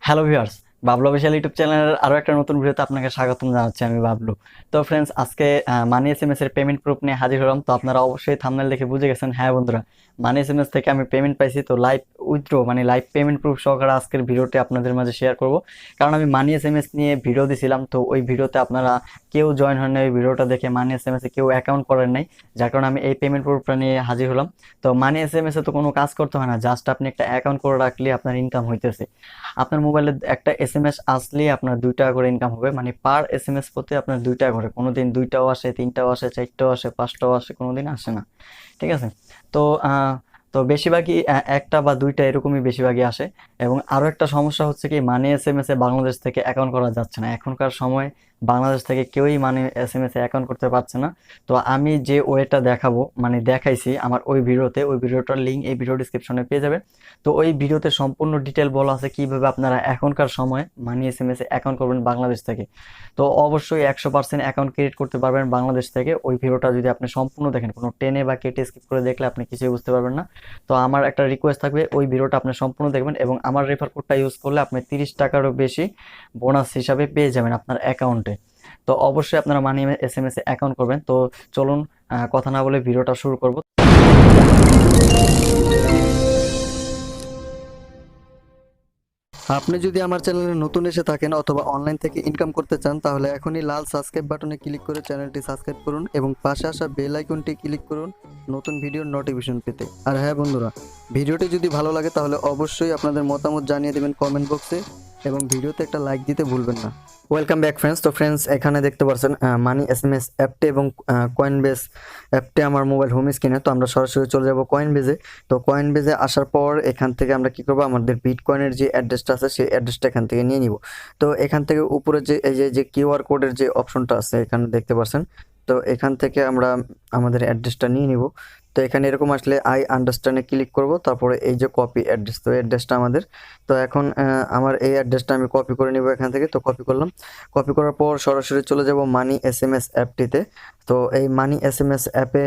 Hello viewers, Bablu official YouTube চ্যানেলের আরো একটা নতুন ভিডিওতে আপনাকে স্বাগতম জানাচ্ছি। আমি বাবলু। তো ফ্রেন্ডস, আজকে মানি এসএমএস এর পেমেন্ট প্রুফ নিয়ে হাজির হলাম। তো আপনারা অবশ্যই থাম্বনেল দেখে বুঝে গেছেন। হ্যাঁ বন্ধুরা, মানি এসএমএস থেকে আমি পেমেন্ট পাইছি। তো লাইভ উইথড্র মানে লাইভ পেমেন্ট প্রুফ সহকারে আজকের ভিডিওটি আপনাদের মাঝে শেয়ার করব। কারণ আমি মানি এসএমএস নিয়ে ভিডিও দিছিলাম, তো ওই ভিডিওতে আপনারা কেউ জয়েন হন নাই। ওই ভিডিওটা দেখে মানি এসএমএস এ কেউ অ্যাকাউন্ট করেন নাই, যার কারণে আমি এই পেমেন্ট প্রুফটা নিয়ে হাজির হলাম। তো মানি এসএমএস এ তো কোনো কাজ করতে হয় না, জাস্ট আপনি একটা অ্যাকাউন্ট করে রাখলে আপনার ইনকাম হইতেছে। আপনার মোবাইলে একটা এসএমএস আসলেই আপনার 2 টাকা করে ইনকাম হবে, মানে পার এসএমএস প্রতি আপনার 2 টাকা করে। কোনোদিন 2টাও আসে, 3টাও আসে, 4টাও আসে, 5টাও আসে, কোনোদিন আসে না। ঠিক আছে। তো তো বেশিরভাগই একটা বা দুইটা এরকমই বেশিরভাগই আসে। এবং আরো একটা সমস্যা হচ্ছে কি, মানি এসএমএস এ বাংলাদেশ থেকে অ্যাকাউন্ট করা যাচ্ছে না এখনকার সময়। বাংলাদেশ থেকে কেউই মানি এসএমএস এ অ্যাকাউন্ট করতে পারছে না। তো আমি যে ওয়েটা দেখাবো, মানে দেখাইছি আমার ওই ভিডিওতে, ওই ভিডিওটার লিঙ্ক এই ভিডিও ডিসক্রিপশনে পেয়ে যাবেন। তো ওই ভিডিওতে সম্পূর্ণ ডিটেল বলা আছে কিভাবে আপনারা এখনকার সময় মানি এসএমএস এ অ্যাকাউন্ট করবেন বাংলাদেশ থেকে। তো অবশ্যই 100% অ্যাকাউন্ট ক্রিয়েট করতে পারবেন বাংলাদেশ থেকে। ওই ভিডিওটা যদি আপনি সম্পূর্ণ দেখেন, কোনো টেনে বা কেটে স্কিপ করে দেখলে আপনি কিছুই বুঝতে পারবেন না। তো আমার একটা রিকোয়েস্ট থাকবে, ওই ভিডিওটা আপনি সম্পূর্ণ দেখবেন এবং আমার রেফার কোডটা ইউজ করলে আপনি 30 টাকারও বেশি বোনাস হিসাবে পেয়ে যাবেন আপনার অ্যাকাউন্টে। তো অবশ্যই আপনারা মানি এসএমএস এ অ্যাকাউন্ট করবেন। তো চলুন, কথা না বলে ভিডিওটা শুরু করব। আপনি যদি আমার চ্যানেলে নতুন এসে থাকেন অথবা অনলাইন থেকে ইনকাম করতে চান, তাহলে এখনই লাল সাবস্ক্রাইব বাটনে ক্লিক করে চ্যানেলটি সাবস্ক্রাইব করুন এবং পাশে আসা বেল আইকনটি ক্লিক করুন নতুন ভিডিওর নোটিফিকেশন পেতে। আর হ্যাঁ বন্ধুরা, ভিডিওটি যদি ভালো লাগে তাহলে অবশ্যই আপনাদের মতামত জানিয়ে দেবেন কমেন্ট বক্সে এবং ভিডিওতে একটা লাইক দিতে ভুলবেন না। Welcome back friends. তো ফ্রেন্ডস, এখানে দেখতে পাচ্ছেন মানি এসএমএস অ্যাপটি এবং কয়েনবেস অ্যাপটি আমার মোবাইল হোম স্ক্রিনে। তো আমরা সরাসরি চলে যাব কয়েনবেজে। তো কয়েনবেজে আসার পর এখান থেকে আমরা কি করব, আমাদের বিটকয়েনের যে অ্যাড্রেসটা আছে সেই অ্যাড্রেসটা এখান থেকে নিয়ে নিব। তো এখান থেকে উপরে যে এই যে কিউআর কোডের যে অপশনটা আছে এখানে দেখতে পাচ্ছেন। তো এখান থেকে আমরা আমাদের অ্যাড্রেসটা নিয়ে নিব। তো এখানে এরকম আসলে আই আন্ডারস্ট্যান্ডে ক্লিক করব, তারপরে এই যে কপি অ্যাড্রেস, তো অ্যাড্রেসটা আমাদের। তো এখন আমার এই অ্যাড্রেসটা আমি কপি করে নিব এখান থেকে। তো কপি করলাম। কপি করার পর সরাসরি চলে যাব মানি এসএমএস অ্যাপটিতে। তো এই মানি এসএমএস অ্যাপে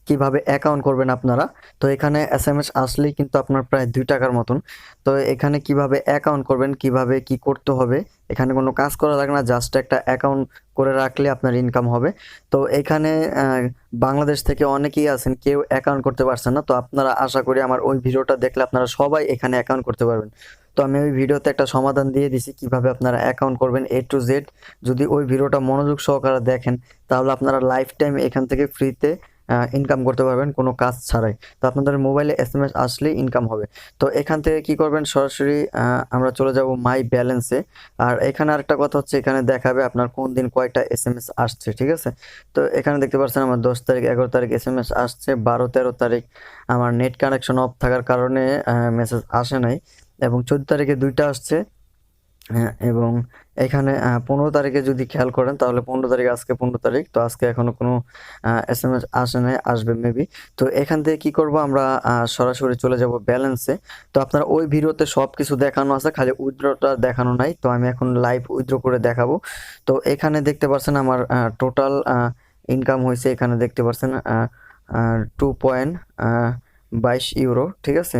কিভাবে অ্যাকাউন্ট করবেন আপনারা। তো এখানে এসএমএস আসলেই কিন্তু আপনার প্রায় 2 টাকার মতন। তো এখানে কিভাবে অ্যাকাউন্ট করবেন, কিভাবে কি করতে হবে, এখানে কোনো কাজ করা লাগে না, জাস্ট একটা অ্যাকাউন্ট করে রাখলে আপনার ইনকাম হবে। তো এখানে বাংলাদেশ থেকে অনেকেই আছেন, কেউ অ্যাকাউন্ট করতে পারছেন না। তো আপনারা আশা করি আমার ওই ভিডিওটা দেখলে আপনারা সবাই এখানে অ্যাকাউন্ট করতে পারবেন। তো আমি ওই ভিডিওতে একটা সমাধান দিয়ে দিছি কিভাবে আপনারা অ্যাকাউন্ট করবেন এ টু জেড। যদি ওই ভিডিওটা মনোযোগ সহকারে দেখেন তাহলে আপনারা লাইফ টাইম এখান থেকে ফ্রিতে ইনকাম করতে পারবেন কোনো কাজ ছাড়াই। তো আপনাদের মোবাইলে এসএমএস আসলেই ইনকাম হবে। তো এখান থেকে কি করবেন, সরাসরি আমরা চলে যাব মাই ব্যালেন্সে। আর এখানে আরেকটা কথা হচ্ছে, এখানে দেখাবে আপনার কোন দিন কয়টা এসএমএস আসছে। ঠিক আছে। তো এখানে দেখতে পাচ্ছেন আমার 10 তারিখ, 11 তারিখ এসএমএস আসছে। 12, 13 তারিখ আমার নেট কানেকশন অফ থাকার কারণে মেসেজ আসে নাই। এবং 14 তারিখে 2টা আসছে। হ্যাঁ, এবং এখানে 15 তারিখে যদি খেয়াল করেন তাহলে 15 তারিখ, আজকে 15 তারিখ, তো আজকে এখনো কোনো এসএমএস আসে নাই, আসবে মেবি। তো এখান থেকে কি করব, আমরা সরাসরি চলে যাব ব্যালেন্সে। তো আপনারা ওই ভিডিওতে সব কিছু দেখানো আছে, খালি উইথড্রটা দেখানো নাই। তো আমি এখন লাইভ উইথড্র করে দেখাবো। তো এখানে দেখতে পাচ্ছেন আমার টোটাল ইনকাম হয়েছে, এখানে দেখতে পাচ্ছেন 2.22 ইউরো। ঠিক আছে।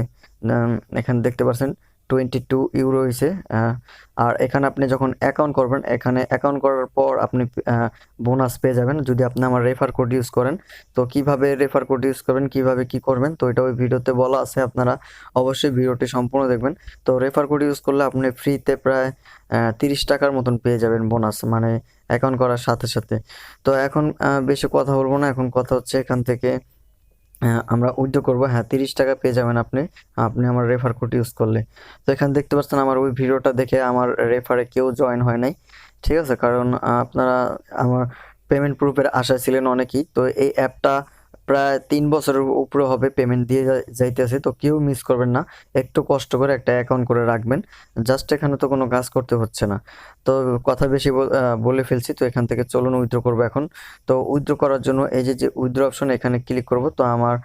এখানে দেখতে পাচ্ছেন 22 ইউরো হয়েছে। আর এখানে আপনি যখন অ্যাকাউন্ট করবেন, এখানে অ্যাকাউন্ট করার পর আপনি বোনাস পেয়ে যাবেন যদি আপনি আমার রেফার কোড ইউজ করেন। তো কিভাবে রেফার কোড ইউজ করবেন, কিভাবে কি করবেন, তো এটা ওই ভিডিওতে বলা আছে, আপনারা অবশ্যই ভিডিওটি সম্পূর্ণ দেখবেন। তো রেফার কোড ইউজ করলে আপনি ফ্রিতে প্রায় 30 টাকার মতন পেয়ে যাবেন বোনাস, মানে অ্যাকাউন্ট করার সাথে সাথে। তো এখন বেশি কথা বলবো না, এখন কথা হচ্ছে এখান থেকে আমরা উইথড্র করবো। হ্যাঁ, 30 টাকা পেয়ে যাবেন আপনি, আপনি আমার রেফার কোড ইউজ করলে। তো এখানে দেখতে পাচ্ছেন আমার ওই ভিডিওটা দেখে আমার রেফারে কেউ জয়েন হয় নাই। ঠিক আছে, কারণ আপনারা আমার পেমেন্ট প্রুফের আশায় ছিলেন অনেকেই। তো এই অ্যাপটা প্রায় 3 বছরের উপরে হবে পেমেন্ট দিয়ে যাইতেছে। তো কেউ মিস করবেন না, একটু কষ্ট করে একটা অ্যাকাউন্ট করে রাখবেন। জাস্ট এখানে তো কোনো কাজ করতে হচ্ছে না। তো কথা বেশি বলে ফেলছি। তো এখান থেকে চলুন উইথড্র করবো এখন। তো উইথড্র করার জন্য এই যে উইথড্র অপশন, এখানে ক্লিক করব। তো আমার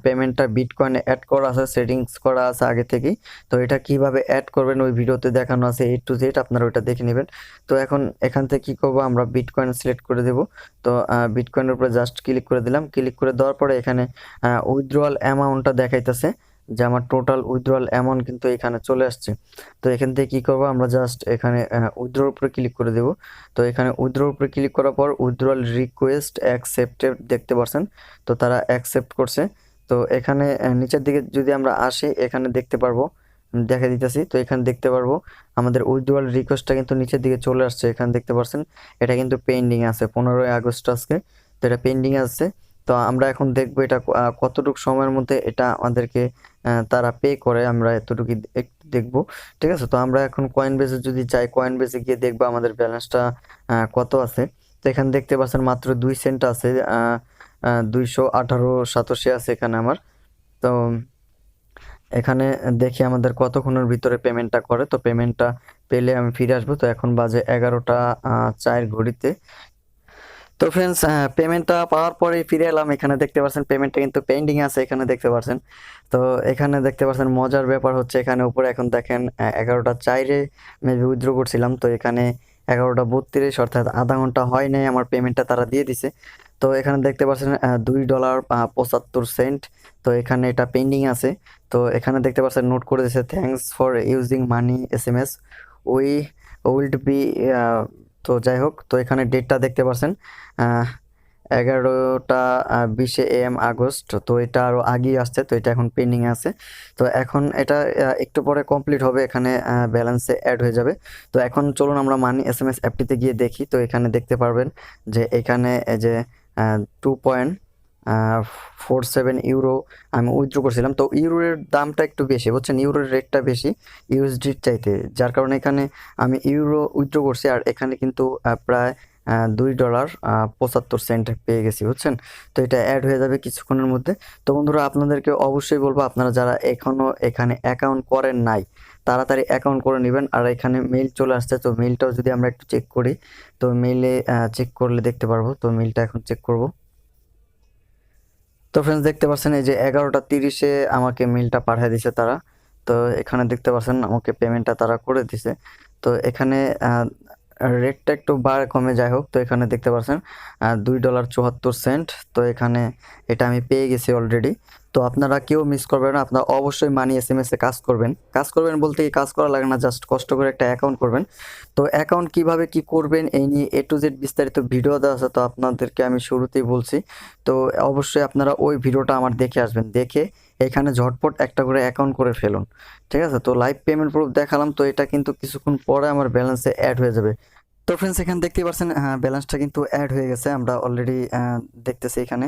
পেমেন্টটা বিটকয়েনে অ্যাড করা আছে, সেটিংস করা আছে আগে থেকেই। তো এটা কিভাবে অ্যাড করবেন ওই ভিডিওতে দেখানো আছে এ টু জেড, আপনারা ওইটা দেখে নেবেন। তো এখন এখান থেকে কি করব, আমরা বিটকয়েন সিলেক্ট করে দেব। তো বিটকয়েনের উপরে জাস্ট ক্লিক করে দিলাম। ক্লিক করে দেওয়ার পরে এখানে উইথড্রয়াল অ্যামাউন্টটা দেখাইতেছে যে আমার টোটাল উইথড্রয়াল অ্যামাউন্ট কিন্তু এখানে চলে আসছে। তো এখান থেকে কি করব, আমরা জাস্ট এখানে উইথড্রর উপরে ক্লিক করে দেব। তো এখানে উইথড্রর উপরে ক্লিক করার পর উইথড্রয়াল রিকোয়েস্ট অ্যাকসেপ্টেড দেখতে পাচ্ছেন, তো তারা অ্যাকসেপ্ট করছে। তো এখানে নিচের দিকে যদি আমরা আসি এখানে দেখতে পারবো, দেখা দিতেছি, তো এখানে দেখতে পারবো আমাদের উইথড্রয়াল রিকোয়েস্টটা কিন্তু নিচের দিকে চলে আসছে। এখানে দেখতে পাচ্ছেন এটা কিন্তু পেন্ডিং আছে 15ই আগস্ট আজকে, তো এটা পেন্ডিং আছে। তো আমরা এখন দেখবো এটা কতটুকু সময়ের মধ্যে এটা আমাদেরকে তারা পে করে, আমরা এতটুকু একটু দেখবো। ঠিক আছে, তো আমরা এখন কয়েন বেসে যদি যাই, কয়েন বেসে গিয়ে দেখবো আমাদের ব্যালেন্সটা কত আছে। তো এখানে দেখতে পাচ্ছেন মাত্র 2 সেন্ট আছে, 218.87 আছে এখানে আমার। তো এখানে দেখি আমাদের কতক্ষণের ভিতরে পেমেন্টটা করে। তো পেমেন্টটা পেলে আমি ফিরে আসবো। তো এখন বাজে 11টা 4 ঘড়িতে। তো ফ্রেন্ডস, পেমেন্টটা পাওয়ার পরে ফিরে এলাম। এখানে দেখতে পাচ্ছেন পেমেন্টটা কিন্তু পেন্ডিং আছে, এখানে দেখতে পাচ্ছেন। তো এখানে দেখতে পাচ্ছেন মজার ব্যাপার হচ্ছে এখানে উপরে এখন দেখেন 11টা 4-এ মেবি উইথড্র করছিলাম, তো এখানে 11টা 32, অর্থাৎ আধা ঘন্টা হয় নাই আমার পেমেন্টটা তারা দিয়ে দিছে। তো এখানে দেখতে পাচ্ছেন $2.75। তো এখানে এটা পেন্ডিং আছে। তো এখানে দেখতে পাচ্ছেন নোট করে দিয়েছে, thanks for using money SMS, we will be. তো যাই হোক, তো এখানে ডেটটা দেখতে পাচ্ছেন 11টা 20 AM আগস্ট। তো এটা আরও আগেই আসছে, তো এটা এখন পেন্ডিং আছে। তো এখন এটা একটু পরে কমপ্লিট হবে, এখানে ব্যালেন্সে অ্যাড হয়ে যাবে। তো এখন চলুন আমরা মানি SMS অ্যাপটিতে গিয়ে দেখি। তো এখানে দেখতে পারবেন যে এখানে এই যে 2.47 ইউরো আমি উইথড্র করছিলাম। তো ইউরোর দামটা একটু বেশি, বুঝছেন, ইউরোর রেটটা বেশি ইউএসডির চাইতে, যার কারণে এখানে আমি ইউরো উইথড্র করছি। আর এখানে কিন্তু প্রায় $2.75 পেয়ে গেছি, বুঝছেন। তো এটা অ্যাড হয়ে যাবে কিছুক্ষণের মধ্যে। তো বন্ধুরা, আপনাদেরকে অবশ্যই বলবো, আপনারা যারা এখনও এখানে অ্যাকাউন্ট করেন নাই তাড়াতাড়ি অ্যাকাউন্ট করে নেবেন। আর এখানে মেইল চলে আসছে, তো মেইলটাও যদি আমরা একটু চেক করি, তো মেইলে চেক করলে দেখতে পারবো। তো মেইলটা এখন চেক করব। তো ফ্রেন্ডস, দেখতে পাচ্ছেন এই যে 11টা 30-এ আমাকে মেইলটা পাঠিয়ে দিছে তারা। তো এখানে দেখতে পাচ্ছেন আমাকে পেমেন্টটা তারা করে দিছে। তো এখানে রেটটা একটু বাড়ে কমে যাই হোক, তো এখানে দেখতে পাচ্ছেন $2.74। তো এখানে এটা আমি পেয়ে গেছি অলরেডি। তো আপনারা কেউ মিস করবেন না, আপনারা অবশ্যই মানি SMS এ কাজ করবেন। কাজ করবেন বলতে কি, কাজ করা লাগে না, জাস্ট কষ্ট করে একটা অ্যাকাউন্ট করবেন। তো অ্যাকাউন্ট কিভাবে কি করবেন এই নিয়ে A to Z বিস্তারিত ভিডিও দেওয়া আছে, তো আপনাদেরকে আমি শুরুতেই বলছি। তো অবশ্যই আপনারা ওই ভিডিওটা আমার দেখে আসবেন, দেখে এখানে ঝটপট একটা করে অ্যাকাউন্ট করে ফেলুন। ঠিক আছে, তো লাইভ পেমেন্ট প্রুফ দেখালাম, তো এটা কিন্তু কিছুক্ষণ পরে আমার ব্যালেন্সে অ্যাড হয়ে যাবে। তো ফ্রেন্ডস, এখানে দেখতে পাচ্ছেন ব্যালেন্সটা কিন্তু অ্যাড হয়ে গেছে, আমরা অলরেডি দেখতেছি এখানে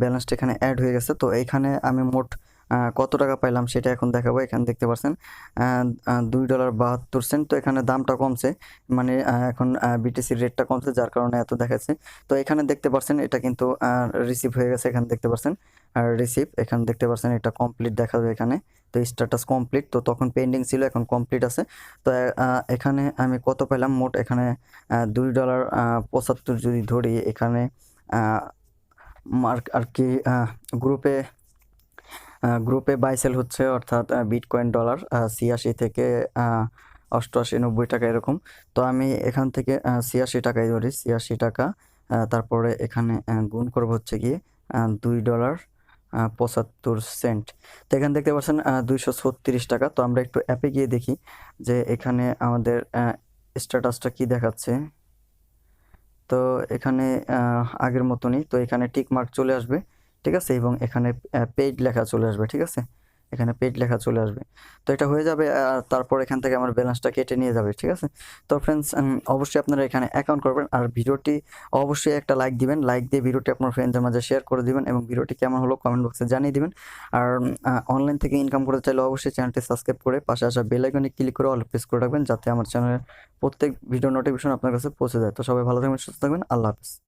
ব্যালেন্সটা এখানে অ্যাড হয়ে গেছে। তো এইখানে আমি মোট কত টাকা পাইলাম সেটা এখন দেখাবো। এখানে দেখতে পাচ্ছেন $2.72। তো এখানে দামটা কমছে, মানে এখন বিটিসির রেটটা কমছে, যার কারণে এত দেখাচ্ছে। তো এখানে দেখতে পাচ্ছেন এটা কিন্তু রিসিভ হয়ে গেছে, এখানে দেখতে পাচ্ছেন আর রিসিভ, এখানে দেখতে পাচ্ছেন এটা কমপ্লিট দেখাবে এখানে। তো স্ট্যাটাস কমপ্লিট, তো তখন পেন্ডিং ছিল, এখন কমপ্লিট আছে। তো এখানে আমি কত পেলাম মোট, এখানে $2.75 যদি ধরি, এখানে মার্ক আর কি গ্রুপে গ্রুপে বাই সেল হচ্ছে, অর্থাৎ বিটকয়েন ডলার 86 থেকে 88-90 টাকা এরকম। তো আমি এখান থেকে 86 টাকায় ধরি, 86 টাকা। তারপরে এখানে গুণ করবো হচ্ছে গিয়ে $2.75। তো এখানে দেখতে পাচ্ছেন 236 টাকা। তো আমরা একটু অ্যাপে গিয়ে দেখি যে এখানে আমাদের স্ট্যাটাসটা কি দেখাচ্ছে। তো এখানে আগের মতনই, তো এখানে টিক মার্ক চলে আসবে, ঠিক আছে, এবং এখানে পেইড লেখা চলে আসবে, ঠিক আছে, এখানে পেইড লেখা চলে আসবে। তো এটা হয়ে যাবে, আর তারপর এখান থেকে আমার ব্যালেন্সটা কেটে নিয়ে যাবে, ঠিক আছে। তো ফ্রেন্ডস, অবশ্যই আপনারা এখানে অ্যাকাউন্ট করবেন। আর ভিডিওটি অবশ্যই একটা লাইক দিবেন, লাইক দিয়ে ভিডিওটি আপনার ফ্রেন্ডদের মাঝে শেয়ার করে দিবেন, এবং ভিডিওটি কেমন হলো কমেন্ট বক্সে জানিয়ে দিবেন। আর অনলাইন থেকে ইনকাম করতে চাইলে অবশ্যই চ্যানেলটি সাবস্ক্রাইব করে পাশে আসা বেল আইকনে ক্লিক করে অল প্রেস করে রাখবেন, যাতে আমার চ্যানেলের প্রত্যেক ভিডিও নোটিফিকেশন আপনার কাছে পৌঁছে যায়। তো সবাই ভালো থাকবেন, সুস্থ থাকবেন, আল্লাহ হাফেজ।